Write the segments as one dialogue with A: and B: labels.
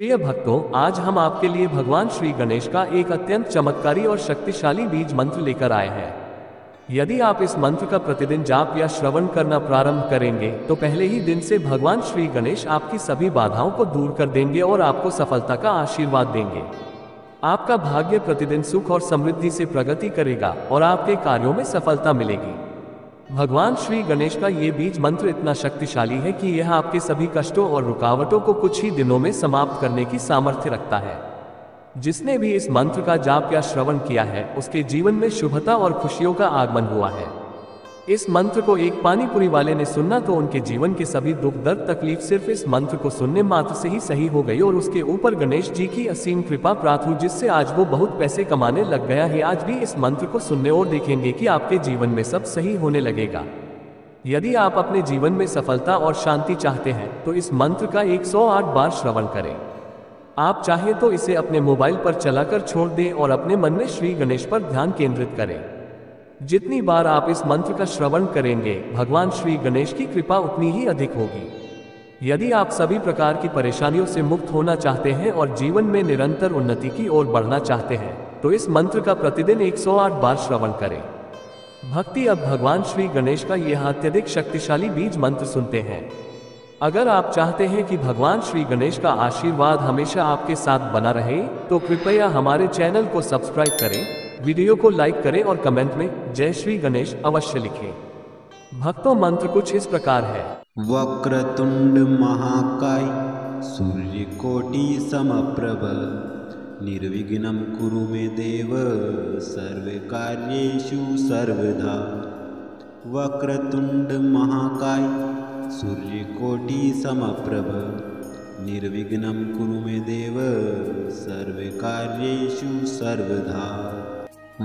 A: प्रिय भक्तों, आज हम आपके लिए भगवान श्री गणेश का एक अत्यंत चमत्कारी और शक्तिशाली बीज मंत्र लेकर आए हैं। यदि आप इस मंत्र का प्रतिदिन जाप या श्रवण करना प्रारंभ करेंगे तो पहले ही दिन से भगवान श्री गणेश आपकी सभी बाधाओं को दूर कर देंगे और आपको सफलता का आशीर्वाद देंगे। आपका भाग्य प्रतिदिन सुख और समृद्धि से प्रगति करेगा और आपके कार्यों में सफलता मिलेगी। भगवान श्री गणेश का ये बीज मंत्र इतना शक्तिशाली है कि यह आपके सभी कष्टों और रुकावटों को कुछ ही दिनों में समाप्त करने की सामर्थ्य रखता है। जिसने भी इस मंत्र का जाप या श्रवण किया है, उसके जीवन में शुभता और खुशियों का आगमन हुआ है। इस मंत्र को एक पानीपुरी वाले ने सुना तो उनके जीवन के सभी दुख दर्द तकलीफ सिर्फ इस मंत्र को सुनने मात्र से ही सही हो गई और उसके ऊपर गणेश जी की असीम कृपा प्राप्त हुई, जिससे आज वो बहुत पैसे कमाने लग गया है। आज भी इस मंत्र को सुनने और देखेंगे कि आपके जीवन में सब सही होने लगेगा। यदि आप अपने जीवन में सफलता और शांति चाहते हैं तो इस मंत्र का 108 बार श्रवण करें। आप चाहें तो इसे अपने मोबाइल पर चलाकर छोड़ दें और अपने मन में श्री गणेश पर ध्यान केंद्रित करें। जितनी बार आप इस मंत्र का श्रवण करेंगे, भगवान श्री गणेश की कृपा उतनी ही अधिक होगी। यदि आप सभी प्रकार की परेशानियों से मुक्त होना चाहते हैं और जीवन में निरंतर उन्नति की ओर बढ़ना चाहते हैं तो इस मंत्र का प्रतिदिन 108 बार श्रवण करें। भक्ति, अब भगवान श्री गणेश का यह अत्यधिक शक्तिशाली बीज मंत्र सुनते हैं। अगर आप चाहते हैं कि भगवान श्री गणेश का आशीर्वाद हमेशा आपके साथ बना रहे तो कृपया हमारे चैनल को सब्सक्राइब करें, वीडियो को लाइक करें और कमेंट में जय श्री गणेश अवश्य लिखें। भक्तों, मंत्र कुछ इस प्रकार है।
B: वक्रतुंड महाकाय सूर्यकोटि समप्रभ निर्विघ्नं कुरु मे देव सर्वकार्येषु सर्वदा। वक्रतुंड महाकाय सूर्यकोटि समप्रभ निर्विघ्नं कुरु मे देव सर्वकार्येषु सर्वदा।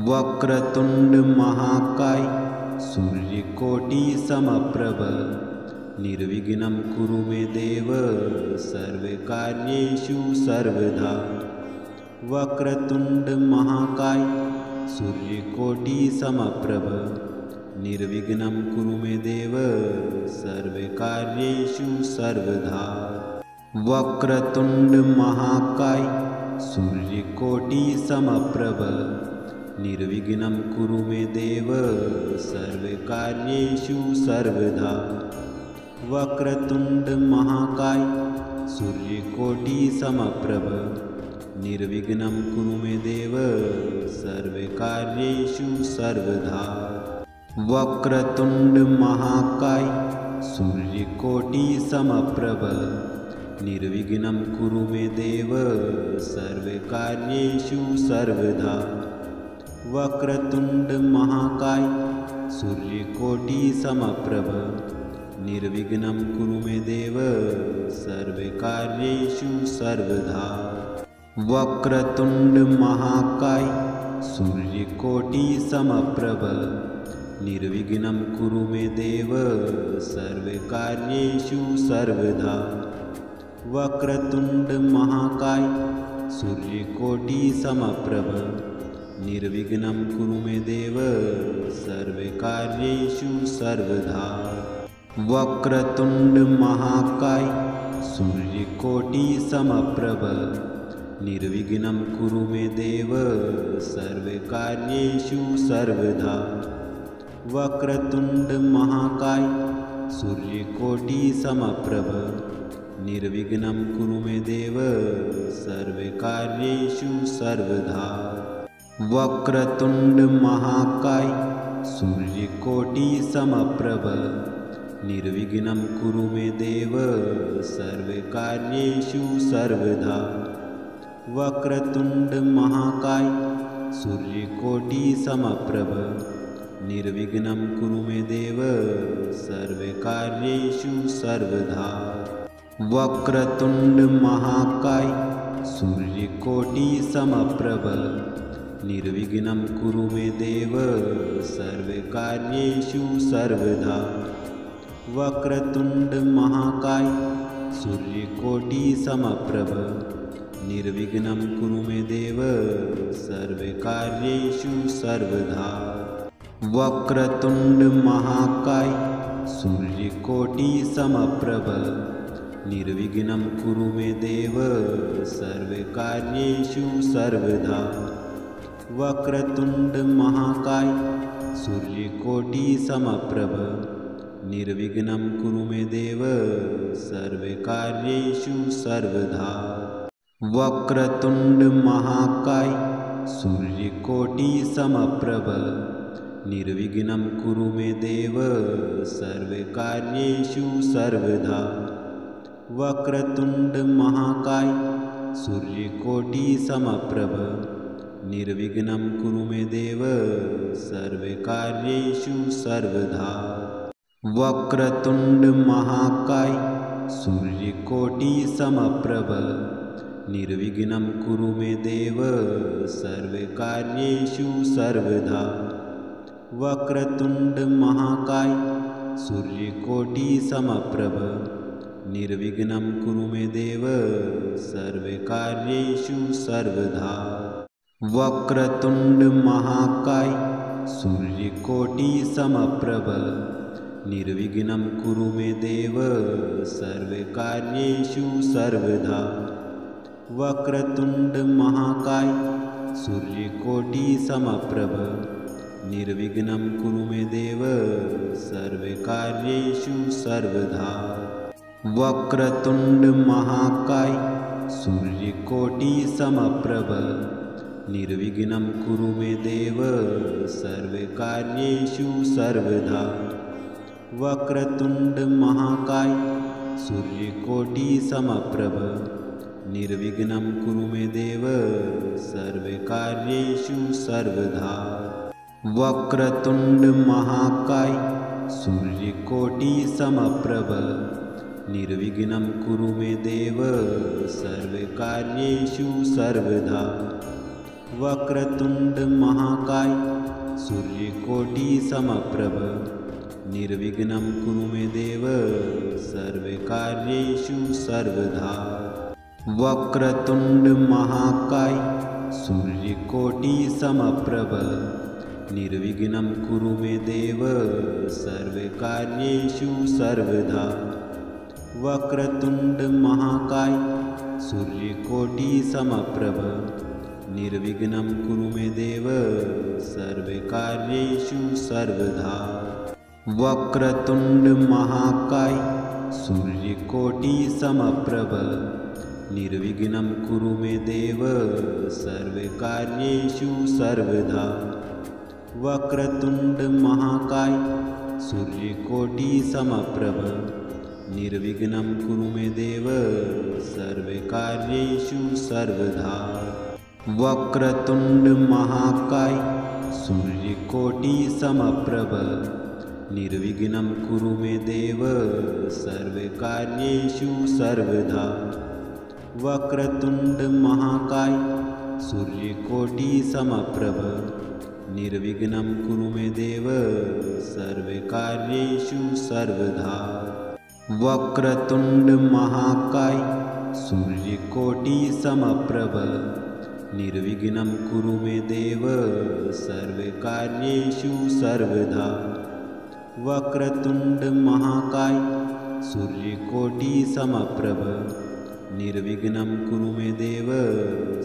B: वक्रतुंड महाकाय सूर्यकोटि समप्रभ निर्विघ्नं कुरु मे देव सर्वकार्येषु सर्वदा। वक्रतुंड महाकाय सूर्यकोटि समप्रभ निर्विघ्नं कुरु मे देव सर्वकार्येषु सर्वदा। वक्रतुंड महाकाय सूर्यकोटि समप्रभ निर्विघ्नं कुरु मे देव सर्वकार्येषु सर्वदा। वक्रतुंड महाकाय सूर्यकोटि समप्रभ निर्विघ्नं कुरु मे देव सर्वकार्येषु सर्वदा। वक्रतुंड महाकाय सूर्यकोटि समप्रभ निर्विघ्नं कुरु मे देव सर्वकार्येषु सर्वदा। वक्रतुंड महाकाय सूर्यकोटि समप्रभ निर्विघ्नं कुरु मे देव सर्वकार्येषु सर्वदा। वक्रतुंड महाकाय सूर्यकोटि समप्रभ निर्विघ्नं कुरु मे देव सर्वकार्येषु सर्वदा। वक्रतुंड महाकाय सूर्यकोटि समप्रभ निर्विघ्नं कुरु मे देव सर्वकार्येषु सर्वदा। वक्रतुंड महाकाय सूर्यकोटि समप्रभ निर्विघ्नं कुरु मे देव सर्वकार्येषु सर्वदा। वक्रतुंड महाकाय सूर्यकोटि समप्रभ निर्विघ्नं कुरु मे देव सर्वकार्येषु सर्वदा। वक्रतुंड महाकाय सूर्यकोटि समप्रभ निर्विघ्नं कुरु मे देव सर्वकार्येषु सर्वदा। वक्रतुंड महाकाय सूर्यकोटि समप्रभ निर्विघ्नं कुरु मे देव सर्वकार्येषु सर्वदा। वक्रतुंड महाकाय सूर्यकोटि समप्रभ निर्विघ्नं कुरु मे देव सर्वकार्येषु सर्वदा। वक्रतुंड महाकाय सूर्यकोटि समप्रभ निर्विघ्नं कुरु मे देव सर्वकार्येषु सर्वदा। वक्रतुंड महाकाय सूर्यकोटि समप्रभ निर्विघ्नं कुरु मे देव सर्वकार्येषु सर्वदा। वक्रतुण्ड महाकाय सूर्यकोटिसमप्रभ निर्विघ्नं कुरु मे देव सर्वकार्येषु सर्वदा। वक्रतुण्ड महाकाय सूर्यकोटिसमप्रभ निर्विघ्नं कुरु मे देव सर्वकार्येषु सर्वदा। वक्रतुण्ड महाकाय सूर्यकोटिसमप्रभ निर्विघ्नं कुरु मे देव सर्वकार्येषु सर्वदा। वक्रतुण्ड महाकाय सूर्यकोटिसमप्रभ निर्विघ्नं कुरु मे देव सर्वकार्येषु सर्वदा। वक्रतुण्ड महाकाय सूर्यकोटिसमप्रभ निर्विघ्नं कुरु मे देव सर्वकार्येषु सर्वदा। वक्रतुण्ड महाकाय सूर्यकोटिसमप्रभ निर्विघ्नं कुरु मे देव सर्वकार्येषु सर्वदा। वक्रतुण्ड महाकाय सूर्यकोटिसमप्रभ निर्विघ्नं कुरु मे देव सर्वकार्येषु सर्वदा। वक्रतुण्ड महाकाय सूर्यकोटिसमप्रभ निर्विघ्नं कुरु मे देव सर्वकार्येषु सर्वदा। वक्रतुण्ड महाकाय सूर्यकोटिसमप्रभ निर्विघ्नं कुरु मे देव सर्वकार्येषु सर्वदा। वक्रतुण्ड महाकाय सूर्यकोटिसमप्रभ निर्विघ्नं कुरु मे देव सर्वकार्येषु सर्वदा। वक्रतुण्ड महाकाय सूर्यकोटिसमप्रभ निर्विघ्नं कुरु मे देव सर्वकार्येषु सर्वदा। वक्रतुण्ड महाकाय सूर्यकोटिसमप्रभ निर्विघ्नं कुरु मे देव सर्वकार्येषु सर्वदा। वक्रतुण्ड महाकाय सूर्यकोटिसमप्रभ निर्विघ्नं कुरु मे देव सर्वकार्येषु सर्वदा। वक्रतुण्ड महाकाय सूर्यकोटिसमप्रभ निर्विघ्नं कुरु मे देव सर्वकार्येषु सर्वदा। वक्रतुण्ड महाकाय सूर्यकोटिसमप्रभ निर्विघ्नं कुरु मे देव सर्वकार्येषु सर्वदा। वक्रतुण्ड महाकाय सूर्यकोटिसमप्रभ निर्विघ्नं कुरु मे देव सर्वकार्येषु सर्वदा। वक्रतुण्ड महाकाय सूर्यकोटिसमप्रभ निर्विघ्नं कुरु मे देव सर्वकार्येषु सर्वदा। वक्रतुण्ड महाकाय सूर्यकोटिसमप्रभ निर्विघ्नं कुरु मे देव सर्वकार्येषु सर्वदा। वक्रतुण्ड महाकाय सूर्यकोटिसमप्रभ निर्विघ्नं कुरु मे देव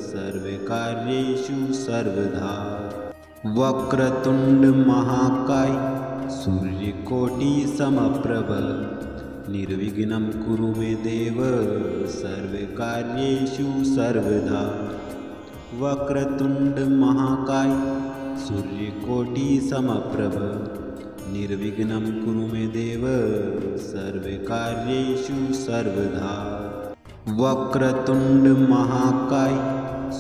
B: सर्वकार्येषु सर्वदा। वक्रतुण्ड महाकाय सूर्यकोटिसमप्रभ निर्विघ्नं कुरु मे देव सर्वकार्येषु सर्वदा। वक्रतुण्ड महाकाय सूर्यकोटिसमप्रभ निर्विघ्नं कुरु मे देव सर्वकार्येषु सर्वदा। वक्रतुण्ड महाकाय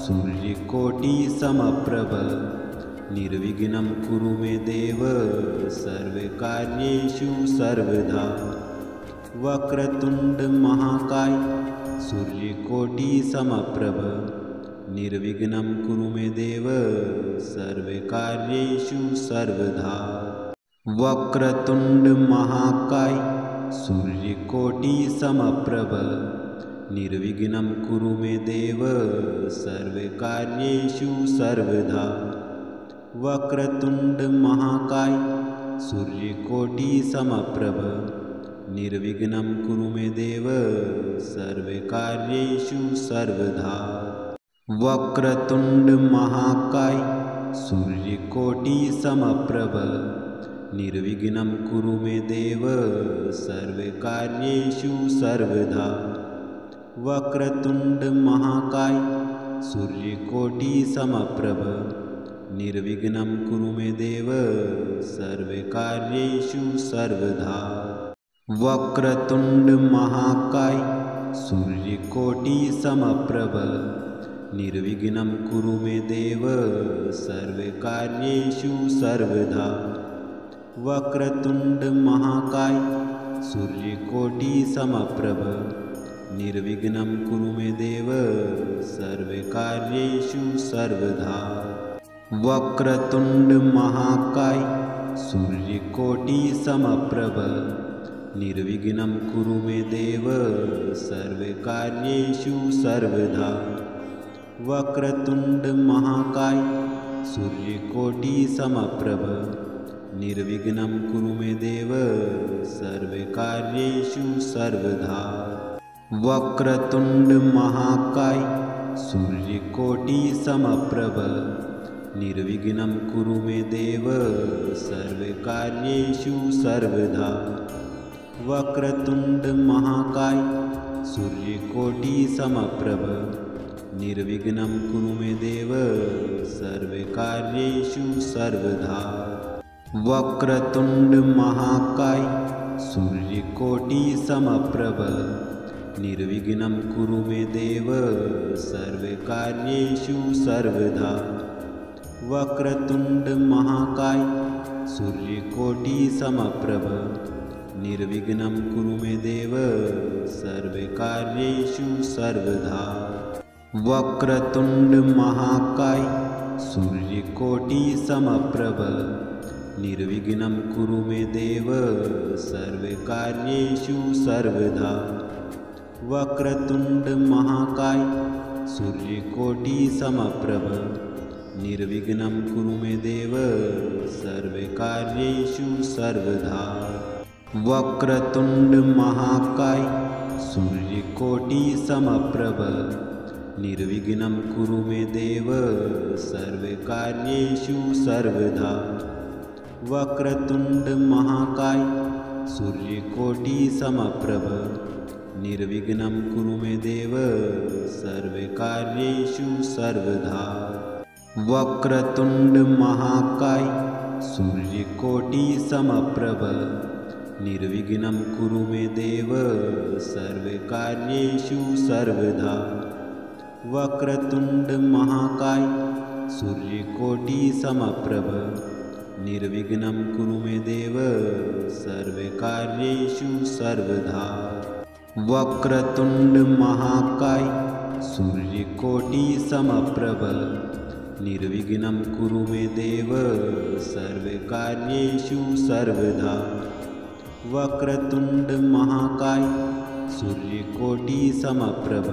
B: सूर्यकोटिसमप्रभ निर्विघ्नं कुरु मे देव सर्वकार्येषु सर्वदा। वक्रतुण्ड महाकाय सूर्यकोटिसमप्रभ निर्विघ्नं कुरु मे देव सर्वकार्येषु सर्वदा। वक्रतुण्ड महाकाय सूर्यकोटिसमप्रभ निर्विघ्नं कुरु मे देव सर्वकार्येषु सर्वदा। वक्रतुण्ड महाकाय सूर्यकोटिसमप्रभ निर्विघ्नं कुरु मे देव सर्वकार्येषु सर्वदा। वक्रतुण्ड महाकाय सूर्यकोटिसमप्रभ निर्विघ्नं कुरु मे देव सर्वकार्येषु सर्वदा। वक्रतुण्ड महाकाय सूर्यकोटिसमप्रभ निर्विघ्नं कुरु मे देव सर्वकार्येषु सर्वदा। वक्रतुण्ड महाकाय सूर्यकोटिसमप्रभ निर्विघ्नं कुरु मे देव सर्वकार्येषु सर्वदा। वक्रतुण्ड महाकाय सूर्यकोटिसमप्रभ निर्विघ्नं कुरु मे देव सर्वकार्येषु सर्वदा। वक्रतुण्ड महाकाय सूर्यकोटिसमप्रभ निर्विघ्नं कुरु मे देव सर्वकार्येषु सर्वदा। वक्रतुण्ड महाकाय सूर्यकोटिसमप्रभ निर्विघ्नं कुरु मे देव सर्वकार्येषु सर्वदा। वक्रतुण्ड महाकाय सूर्यकोटिसमप्रभ निर्विघ्नं कुरु मे देव सर्वकार्येषु सर्वदा। वक्रतुण्ड महाकाय सूर्यकोटिसमप्रभ निर्विघ्नं कुरु मे देव सर्वकार्येषु सर्वदा। वक्रतुण्ड महाकाय सूर्यकोटिसमप्रभ निर्विघ्नं कुरु मे देव सर्वकार्येषु सर्वदा। वक्रतुण्ड महाकाय सूर्यकोटिसमप्रभ निर्विघ्नं कुरु मे देव सर्वकार्येषु सर्वदा। वक्रतुण्ड महाकाय सूर्यकोटिसमप्रभ निर्विघ्नं कुरु मे देव सर्वकार्येषु सर्वदा। वक्रतुण्ड महाकाय सूर्यकोटिसमप्रभ निर्विघ्नं कुरु मे देव सर्वकार्येषु सर्वदा। वक्रतुण्ड महाकाय सूर्यकोटिसमप्रभ निर्विघ्नं कुरु मे देव सर्वकार्येषु सर्वदा। वक्रतुण्ड महाकाय सूर्यकोटिसमप्रभ निर्विघ्नं कुरु मे देव सर्वकार्येषु सर्वदा। वक्रतुण्ड महाकाय सूर्यकोटिसमप्रभ निर्विघ्नं कुरु मे देव सर्वकार्येषु सर्वदा। वक्रतुण्ड महाकाय सूर्यकोटिसमप्रभ निर्विघ्नं कुरु मे देव सर्वकार्येषु सर्वदा। वक्रतुण्ड महाकाय सूर्यकोटिसमप्रभ निर्विघ्नं कुरु मे देव सर्वकार्येषु सर्वदा। वक्रतुण्ड महाकाय सूर्यकोटिसमप्रभ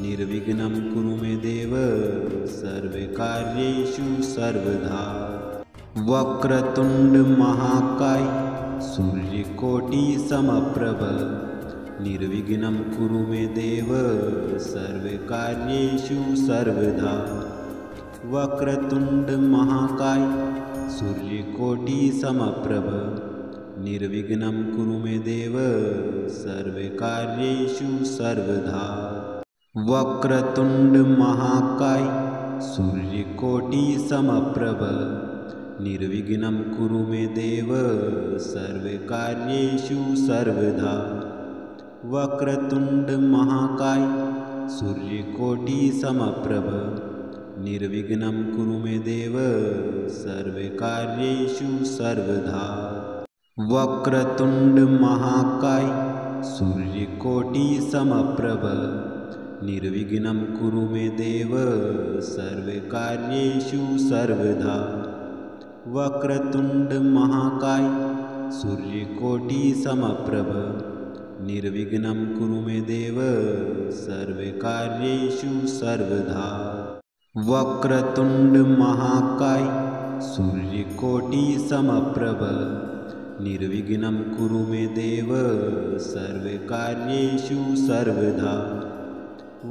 B: निर्विघ्नं कुरु मे देव सर्वकार्येषु सर्वदा। वक्रतुण्ड महाकाय सूर्यकोटिसमप्रभ निर्विघ्नं कुरु मे देव सर्वकार्येषु सर्वदा। वक्रतुण्ड महाकाय सूर्यकोटिसमप्रभ निर्विघ्नं कुरु मे देव सर्वकार्येषु सर्वदा। वक्रतुण्ड महाकाय सूर्यकोटिसमप्रभ निर्विघ्नं कुरु मे देव सर्वकार्येषु सर्वदा। वक्रतुण्ड महाकाय सूर्यकोटिसमप्रभ निर्विघ्नं कुरु मे देव सर्वकार्येषु सर्वदा। वक्रतुण्ड महाकाय सूर्यकोटिसमप्रभ निर्विघ्नं कुरु मे देव सर्वकार्येषु सर्वदा। वक्रतुण्ड महाकाय सूर्यकोटिसमप्रभ निर्विघ्नं कुरु मे देव सर्वकार्येषु सर्वदा। वक्रतुण्ड महाकाय सूर्यकोटिसमप्रभ निर्विघ्नं कुरु मे देव सर्वकार्येषु सर्वदा।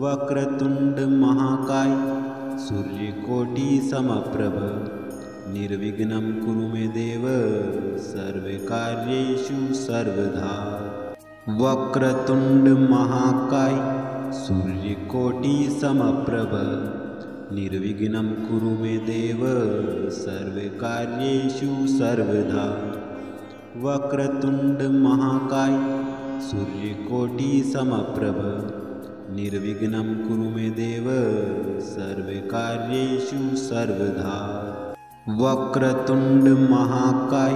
B: वक्रतुण्ड महाकाय सूर्यकोटिसमप्रभ निर्विघ्नं कुरु मे देव सर्वकार्येषु सर्वदा। वक्रतुण्ड महाकाय सूर्यकोटिसमप्रभ निर्विघ्नं कुरु मे देव सर्वकार्येषु सर्वदा। वक्रतुण्ड महाकाय सूर्यकोटिसमप्रभ निर्विघ्नं कुरु मे देव सर्वकार्येषु सर्वदा। वक्रतुण्ड महाकाय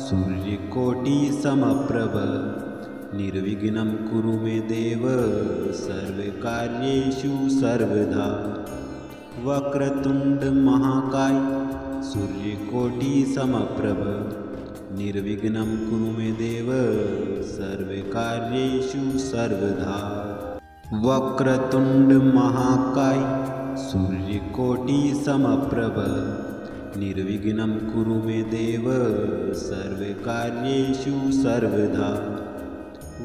B: सूर्यकोटिसमप्रभ निर्विघ्नं कुरु मे देव सर्वकार्येषु सर्वदा। वक्रतुण्ड महाकाय सूर्यकोटिसमप्रभ निर्विघ्नं कुरु मे देव सर्वकार्येषु सर्वदा। वक्रतुण्ड महाकाय सूर्यकोटिसमप्रभ निर्विघ्नं कुरु मे देव सर्वकार्येषु सर्वदा।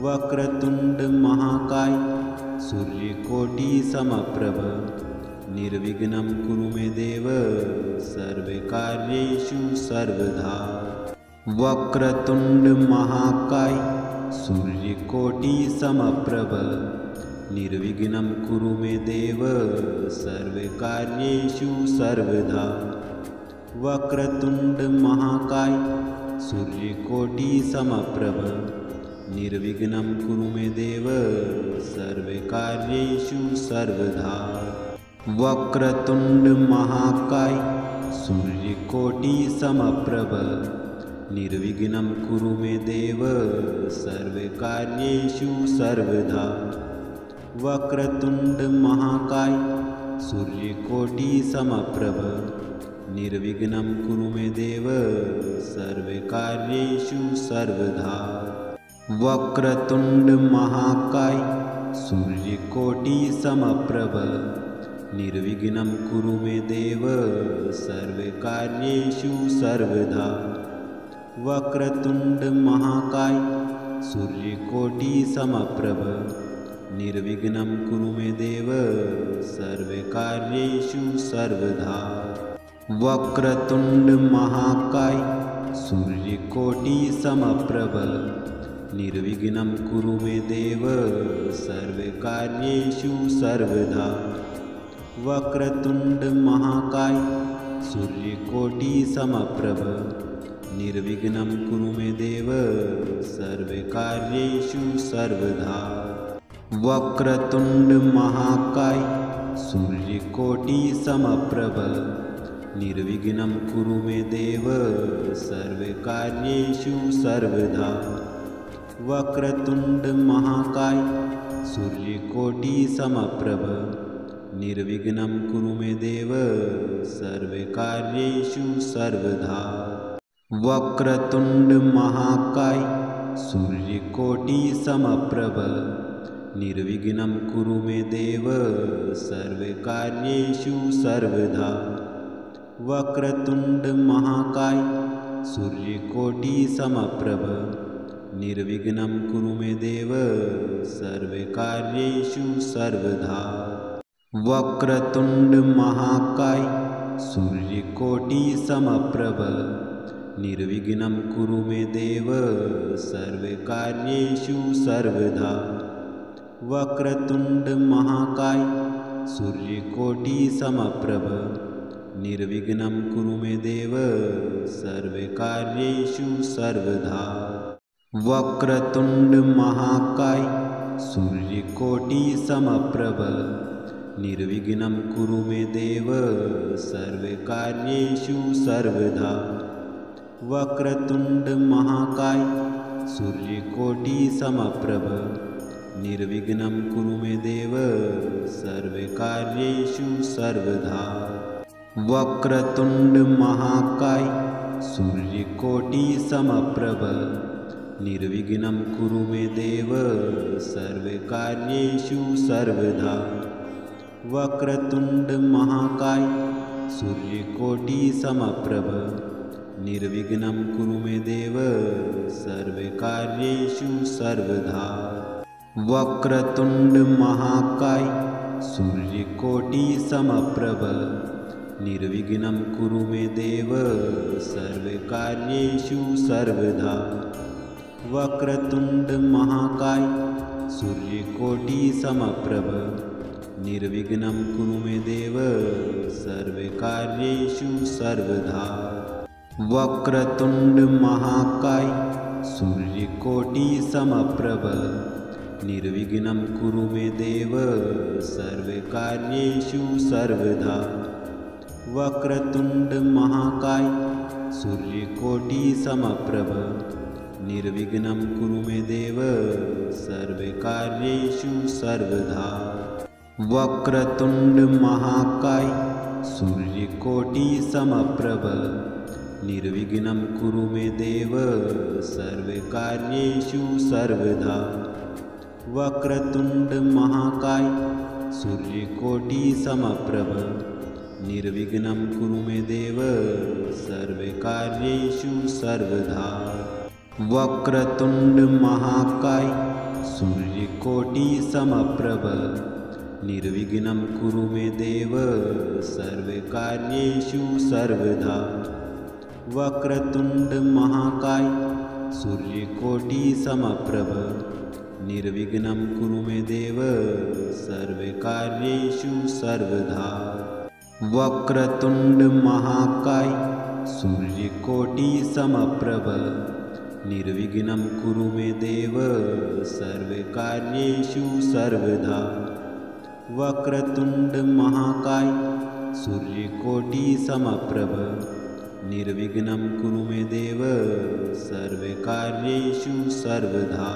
B: वक्रतुण्ड महाकाय सूर्यकोटिसमप्रभ निर्विघ्नं कुरु मे देव सर्वकार्येषु सर्वदा। वक्रतुण्ड महाकाय सूर्यकोटिसमप्रभ निर्विघ्नं कुरु मे देव सर्वकार्येषु सर्वदा। वक्रतुण्ड महाकाय सूर्यकोटिसमप्रभ निर्विघ्नं कुरु मे देव सर्वकार्येषु सर्वदा। वक्रतुण्ड महाकाय सूर्यकोटिसमप्रभ निर्विघ्नं कुरु मे देव सर्वकार्येषु सर्वदा। वक्रतुण्ड महाकाय सूर्यकोटिसमप्रभ निर्विघ्नं कुरु मे देव सर्वकार्येषु सर्वदा। वक्रतुण्ड महाकाय सूर्यकोटिसमप्रभ निर्विघ्नं कुरु मे देव सर्वकार्येषु सर्वदा। वक्रतुण्ड महाकाय सूर्यकोटिसमप्रभ निर्विघ्नं कुरु मे देव सर्वकार्येषु सर्वदा। वक्रतुण्ड महाकाय सूर्यकोटिसमप्रभ निर्विघ्नं कुरु मे देव सर्वकार्येषु सर्वदा। वक्रतुण्ड महाकाय सूर्यकोटिसमप्रभ निर्विघ्नं कुरु मे देव सर्वकार्येषु सर्वदा। वक्रतुण्ड महाकाय सूर्यकोटिसमप्रभ निर्विघ्नं कुरु मे देव सर्वकार्येषु सर्वदा। वक्रतुण्ड महाकाय सूर्यकोटिसमप्रभ निर्विघ्नं कुरु मे देव सर्वकार्येषु सर्वदा। वक्रतुण्ड महाकाय सूर्यकोटिसमप्रभ निर्विघ्नं कुरु मे देव सर्वकार्येषु सर्वदा। वक्रतुण्ड महाकाय सूर्यकोटिसमप्रभ निर्विघ्नं कुरु मे देव सर्वकार्येषु सर्वदा। वक्रतुण्ड महाकाय सूर्यकोटिसमप्रभ निर्विघ्नं कुरु मे देव सर्वकार्येषु सर्वदा। वक्रतुण्ड महाकाय सूर्यकोटिसमप्रभ निर्विघ्नं कुरु मे देव सर्वकार्येषु सर्वदा। वक्रतुण्ड महाकाय सूर्यकोटिसमप्रभ निर्विघ्नं कुरु मे देव सर्वकार्येषु सर्वदा। वक्रतुण्ड महाकाय सूर्यकोटिसमप्रभ निर्विघ्नं कुरु मे देव सर्वकार्येषु सर्वदा। वक्रतुण्ड महाकाय सूर्यकोटिसमप्रभ निर्विघ्नं कुरु मे देव सर्वकार्येषु सर्वदा। वक्रतुण्ड महाकाय सूर्यकोटिसमप्रभ निर्विघ्नं कुरु मे देव सर्वकार्येषु सर्वदा। वक्रतुण्ड महाकाय सूर्यकोटिसमप्रभ निर्विघ्नं कुरु मे देव सर्वकार्येषु सर्वदा। वक्रतुण्ड महाकाय सूर्यकोटिसमप्रभ निर्विघ्नं कुरु मे देव सर्वकार्येषु सर्वदा। वक्रतुण्ड महाकाय सूर्यकोटिसमप्रभ निर्विघ्नं कुरु मे देव सर्वकार्येषु सर्वदा। वक्रतुण्ड महाकाय सूर्यकोटिसमप्रभ निर्विघ्नं कुरु मे देव सर्वकार्येषु सर्वदा। वक्रतुण्ड महाकाय सूर्यकोटिसमप्रभ निर्विघ्नं कुरु मे देव सर्वकार्येषु सर्वदा। वक्रतुण्ड महाकाय सूर्यकोटिसमप्रभ निर्विघ्नं कुरु मे देव सर्वकार्येषु सर्वदा। वक्रतुण्ड महाकाय सूर्यकोटिसमप्रभ निर्विघ्नं कुरु मे देव सर्वकार्येषु सर्वदा। वक्रतुण्ड महाकाय सूर्यकोटिसमप्रभ निर्विघ्नं कुरु मे देव सर्वकार्येषु सर्वदा। वक्रतुण्ड महाकाय सूर्यकोटिसमप्रभ निर्विघ्नं कुरु मे देव सर्वकार्येषु सर्वदा। वक्रतुण्ड महाकाय सूर्यकोटिसमप्रभ निर्विघ्नं कुरु मे देव सर्वकार्येषु सर्वदा।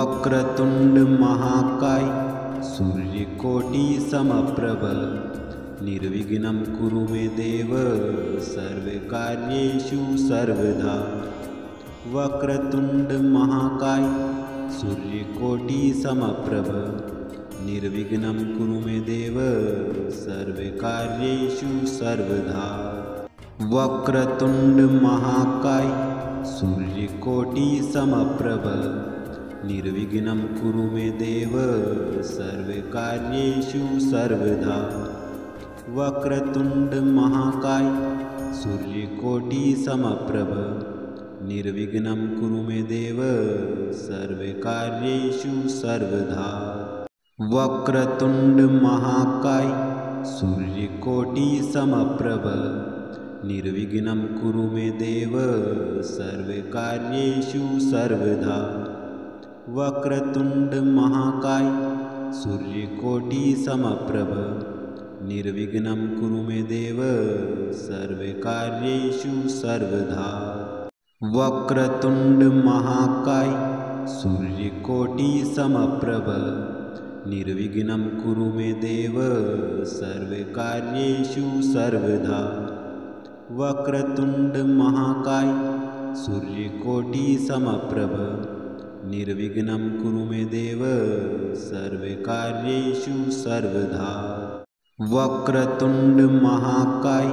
B: वक्रतुण्ड महाकाय सूर्यकोटिसमप्रभ निर्विघ्नं कुरु मे देव सर्वकार्येषु सर्वदा। वक्रतुण्ड महाकाय सूर्यकोटिसमप्रभ निर्विघ्नं कुरु मे देव सर्वकार्येषु सर्वदा। वक्रतुण्ड महाकाय सूर्यकोटिसमप्रभ निर्विघ्नं कुरु मे देव सर्वकार्येषु सर्वदा। वक्रतुण्ड महाकाय सूर्यकोटिसमप्रभ निर्विघ्नं कुरु मे देव सर्वकार्येषु सर्वदा। वक्रतुण्ड महाकाय सूर्यकोटिसमप्रभ निर्विघ्नं कुरु मे देव सर्वकार्येषु सर्वदा। वक्रतुण्ड महाकाय सूर्यकोटिसमप्रभ निर्विघ्नं कुरु मे देव सर्वकार्येषु सर्वदा। वक्रतुण्ड महाकाय सूर्यकोटिसमप्रभ निर्विघ्नं कुरु मे देव सर्वकार्येषु सर्वदा। वक्रतुण्ड महाकाय सूर्यकोटिसमप्रभ निर्विघ्नं कुरु मे देव सर्वकार्येषु सर्वदा। वक्रतुण्ड महाकाय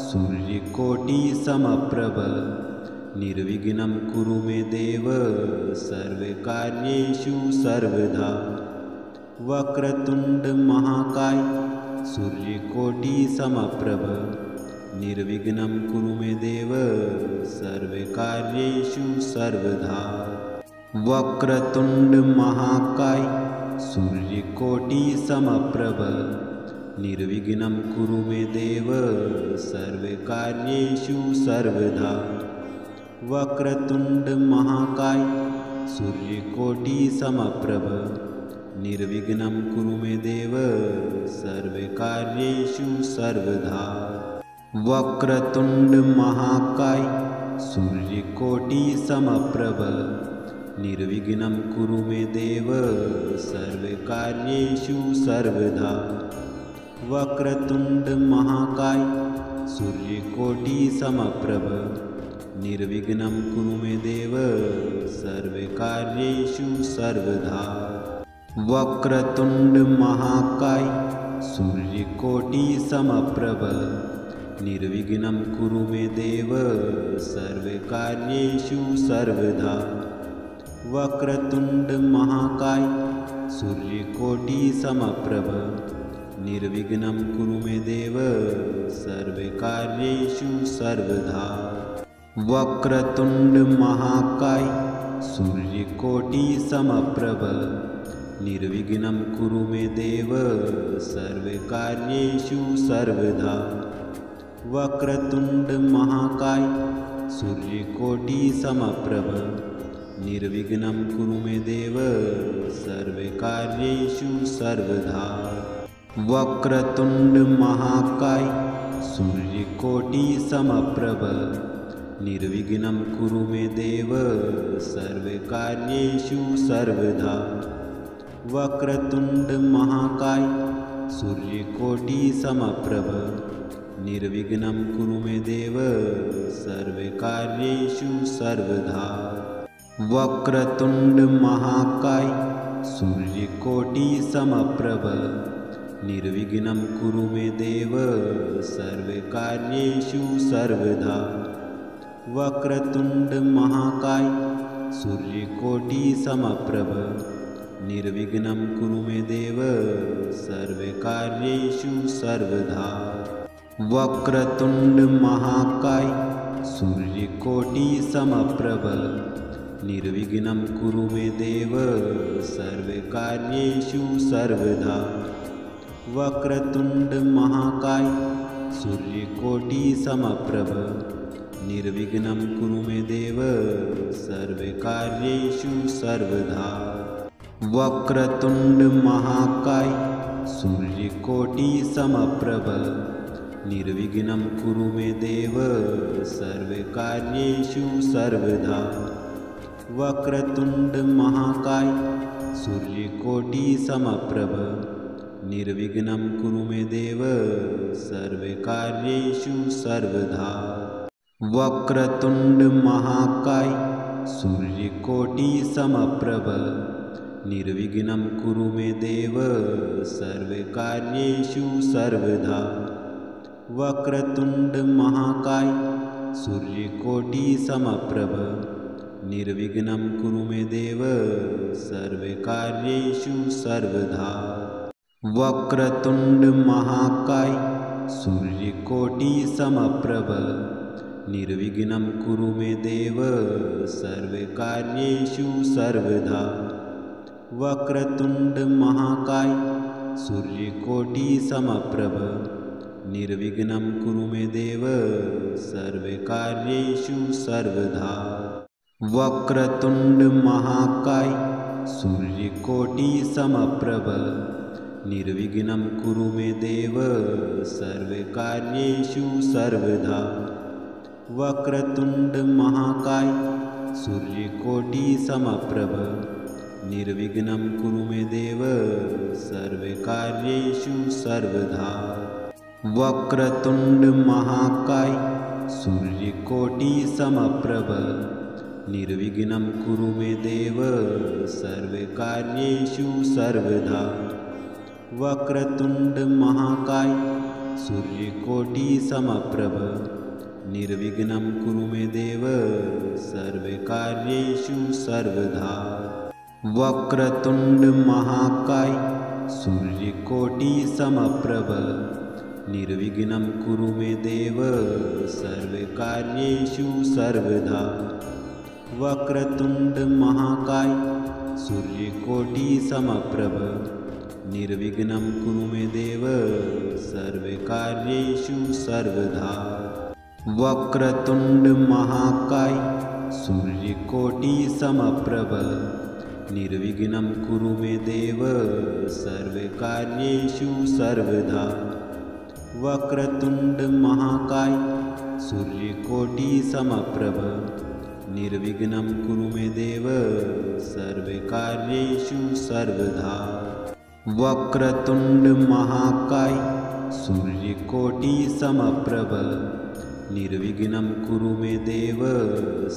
B: सूर्यकोटिसमप्रभ निर्विघ्नं कुरु मे देव सर्वकार्येषु सर्वदा। वक्रतुण्ड महाकाय सूर्यकोटिसमप्रभ निर्विघ्नं कुरु मे देव सर्वकार्येषु सर्वदा। वक्रतुण्ड महाकाय सूर्यकोटिसमप्रभ निर्विघ्नं कुरु मे देव सर्वकार्येषु सर्वदा। वक्रतुण्ड महाकाय सूर्यकोटिसमप्रभ निर्विघ्नं कुरु मे देव सर्वकार्येषु सर्वदा। वक्रतुण्ड महाकाय सूर्यकोटिसमप्रभ निर्विघ्नं कुरु मे देव सर्वकार्येषु सर्वदा। वक्रतुण्ड महाकाय सूर्यकोटिसमप्रभ निर्विघ्नं कुरु मे देव सर्वकार्येषु सर्वदा। वक्रतुण्ड महाकाय सूर्यकोटिसमप्रभ निर्विघ्नं कुरु मे देव सर्वकार्येषु सर्वदा। वक्रतुण्ड महाकाय सूर्यकोटिसमप्रभ निर्विघ्नं कुरु मे देव सर्वकार्येषु सर्वदा। वक्रतुण्ड महाकाय सूर्यकोटिसमप्रभ निर्विघ्नं कुरु मे देव सर्वकार्येषु सर्वदा। वक्रतुण्ड महाकाय सूर्यकोटिसमप्रभ निर्विघ्नं कुरु मे देव सर्वकार्येषु सर्वदा। वक्रतुण्ड महाकाय सूर्यकोटिसमप्रभ निर्विघ्नं कुरु मे देव सर्वकार्येषु सर्वदा। वक्रतुण्ड महाकाय सूर्यकोटिसमप्रभ निर्विघ्नं कुरु मे देव सर्वकार्येषु सर्वदा। वक्रतुण्ड महाकाय सूर्यकोटिसमप्रभ निर्विघ्नं कुरु मे देव सर्वकार्येषु सर्वदा। वक्रतुण्ड महाकाय सूर्यकोटिसमप्रभ निर्विघ्नं कुरु मे देव सर्वकार्येषु सर्वदा। वक्रतुण्ड महाकाय सूर्यकोटिसमप्रभ निर्विघ्नं कुरु मे देव सर्वकार्येषु सर्वदा। वक्रतुण्ड महाकाय सूर्यकोटिसमप्रभ निर्विघ्नं कुरु मे देव सर्वकार्येषु सर्वदा। वक्रतुण्ड महाकाय सूर्यकोटिसमप्रभ निर्विघ्नं कुरु मे देव सर्वकार्येषु सर्वदा। वक्रतुण्ड महाकाय सूर्यकोटिसमप्रभ निर्विघ्नं कुरु मे देव सर्वकार्येषु सर्वदा। वक्रतुण्ड महाकाय सूर्यकोटिसमप्रभ निर्विघ्नं कुरु मे देव सर्वकार्येषु सर्वदा। वक्रतुण्ड महाकाय सूर्यकोटिसमप्रभ निर्विघ्नं कुरु मे देव सर्वकार्येषु सर्वदा। वक्रतुण्ड महाकाय सूर्यकोटिसमप्रभ निर्विघ्नं कुरु मे देव सर्वकार्येषु सर्वदा। वक्रतुण्ड महाकाय सूर्यकोटिसमप्रभ निर्विघ्नं कुरु मे देव सर्वकार्येषु सर्वदा। वक्रतुण्ड महाकाय सूर्यकोटिसमप्रभ निर्विघ्नं कुरु मे देव सर्वकार्येषु सर्वदा। वक्रतुण्ड महाकाय सूर्यकोटिसमप्रभ निर्विघ्नं कुरु मे देव सर्वकार्येषु सर्वदा। वक्रतुण्ड महाकाय सूर्यकोटिसमप्रभ निर्विघ्नं कुरु मे देव सर्वकार्येषु सर्वदा। वक्रतुण्ड महाकाय सूर्यकोटिसमप्रभ निर्विघ्नं कुरु मे देव सर्वकार्येषु सर्वदा। वक्रतुण्ड महाकाय सूर्यकोटिसमप्रभ निर्विघ्नं कुरु मे देव सर्वकार्येषु सर्वदा। वक्रतुण्ड महाकाय सूर्यकोटिसमप्रभ निर्विघ्नं कुरु मे देव सर्वकार्येषु सर्वदा। वक्रतुण्ड महाकाय सूर्यकोटिसमप्रभ निर्विघ्नं कुरु मे देव सर्वकार्येषु सर्वदा। वक्रतुण्ड महाकाय सूर्यकोटिसमप्रभ निर्विघ्नं कुरु मे देव सर्वकार्येषु सर्वदा। वक्रतुण्ड महाकाय सूर्यकोटिसमप्रभ निर्विघ्नं कुरु मे देव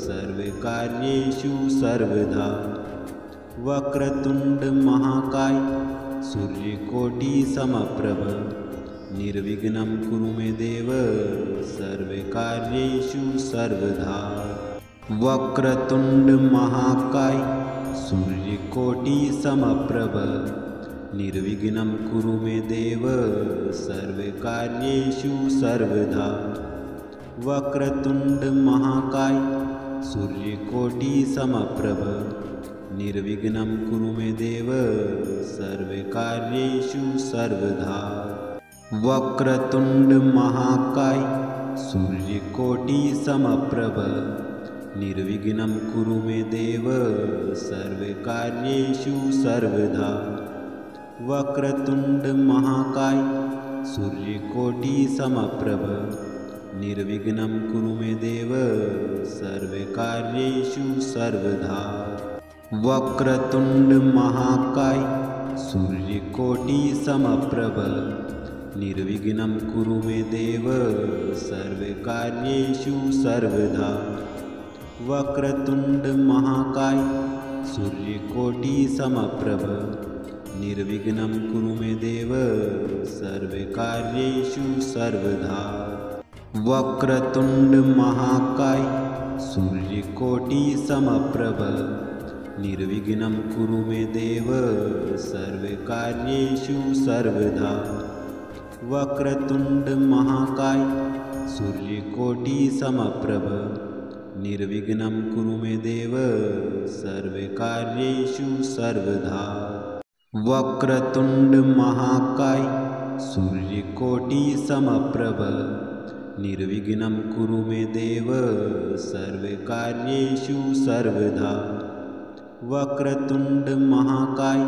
B: सर्वकार्येषु सर्वदा। वक्रतुण्ड महाकाय सूर्यकोटिसमप्रभ निर्विघ्नं कुरु मे देव सर्वकार्येषु सर्वदा। वक्रतुण्ड महाकाय सूर्यकोटिसमप्रभ निर्विघ्नं कुरु मे देव सर्वकार्येषु सर्वदा। वक्रतुण्ड महाकाय सूर्यकोटिसमप्रभ निर्विघ्नं कुरु मे देव सर्वकार्येषु सर्वदा। वक्रतुण्ड महाकाय सूर्यकोटिसमप्रभ निर्विघ्नं कुरु मे देव सर्वकार्येषु सर्वदा। वक्रतुण्ड महाकाय सूर्यकोटिसमप्रभ निर्विघ्नं कुरु मे देव सर्वकार्येषु सर्वदा। वक्रतुण्ड महाकाय सूर्यकोटिसमप्रभ निर्विघ्नं कुरु मे देव सर्वकार्येषु सर्वदा। वक्रतुण्ड महाकाय सूर्यकोटिसमप्रभ निर्विघ्नं कुरु मे देव सर्वकार्येषु सर्वदा। वक्रतुण्ड महाकाय सूर्यकोटिसमप्रभ निर्विघ्नं कुरु मे देव सर्वकार्येषु सर्वदा। वक्रतुण्ड महाकाय सूर्यकोटिसमप्रभ निर्विघ्नं कुरु मे देव सर्वकार्येषु सर्वदा। वक्रतुण्ड महाकाय सूर्यकोटिसमप्रभ निर्विघ्नं कुरु मे देव सर्वकार्येषु सर्वदा। वक्रतुण्ड महाकाय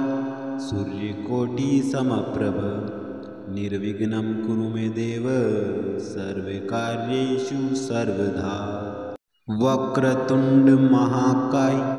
B: सूर्यकोटिसमप्रभ निर्विघ्नं कुरु मे देव सर्वकार्येषु सर्वदा। वक्रतुण्ड महाकाय